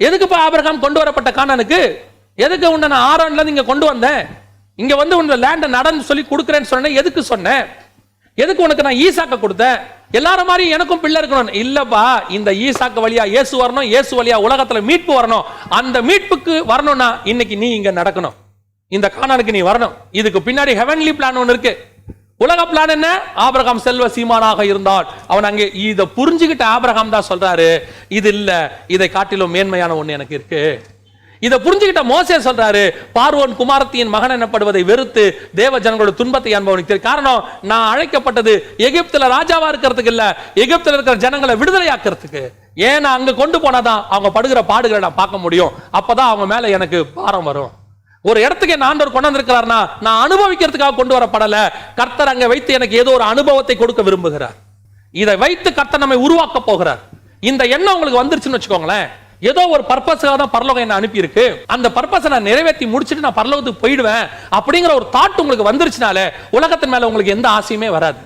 எதுக்குப்பா ஆபிரகாம் கொண்டு வரப்பட்ட கானானுக்கு? எதுக்கு உன்னை நான் ஆரான்ல இருந்து இங்க கொண்டு வந்தேன்? இங்க வந்து உன்னை லேண்ட நடந்து சொல்லி கொடுக்குறேன்னு சொன்னேன். எதுக்கு சொன்னேன்? எதுக்கு உனக்கு நான் ஈசாக்க கொடுத்தேன்? எல்லாரும் மாதிரி எனக்கும் பிள்ளை இருக்கணும் இல்லப்பா. இந்த ஈசாக்கு வழியா இயேசு வரணும், இயேசு வழியா உலகத்துல மீட்பு வரணும். அந்த மீட்புக்கு வரணும்னா இன்னைக்கு நீ இங்க நடக்கணும், இந்த கானானுக்கு நீ வரணும். இதுக்கு பின்னாடி ஹெவன்லி பிளான் ஒன்னு இருக்கு. உலக பிளான் என்ன? ஆபிரகாம் செல்வ சீமானாக இருந்தால் அவன் அங்கே இதை புரிஞ்சுக்கிட்ட ஆபிரகாம் தான் சொல்றாரு, இது இல்ல, இதை காட்டிலும் மேன்மையான ஒண்ணு எனக்கு இருக்கு. இதை புரிஞ்சுக்கிட்ட மோசே சொல்றாரு, பார்வோன் குமாரத்தியின் மகன் எனப்படுவதை வெறுத்து தேவ ஜனங்களோட துன்பத்தை அனுபவிக்க. காரணம், நான் அழைக்கப்பட்டது எகிப்துல ராஜாவா இருக்கிறதுக்கு இல்ல, எகிப்துல இருக்கிற ஜனங்களை விடுதலையாக்குறதுக்கு. ஏன்னா அங்க கொண்டு போனாதான் அவங்க படுகிற பாடுகளை நான் பார்க்க முடியும். அப்பதான் அவங்க மேல எனக்கு பாரம் வரும். ஒரு இடத்துக்கு என்ன ஆண்டவர் கொண்டு வந்திருக்கிறார்னா நான் அனுபவிக்கிறதுக்காக கொண்டு வரப்படல. கர்த்தர் அங்க வைத்து எனக்கு ஏதோ ஒரு அனுபவத்தை கொடுக்க விரும்புகிறார். இதை வைத்து கர்த்தர் நம்மை உருவாக்க போகிறார். இந்த எண்ணம் உங்களுக்கு வந்துருச்சுன்னு வச்சுக்கோங்களேன், ஏதோ ஒரு பர்பஸாக தான் பரலோகம் என்ன அனுப்பி இருக்கு, அந்த பர்பஸை நான் நிறைவேற்றி முடிச்சுட்டு நான் பரலோகத்துக்கு போயிடுவேன் அப்படிங்கிற ஒரு தாட் உங்களுக்கு வந்துருச்சுனாலே உலகத்தின் மேல உங்களுக்கு எந்த ஆசையுமே வராது.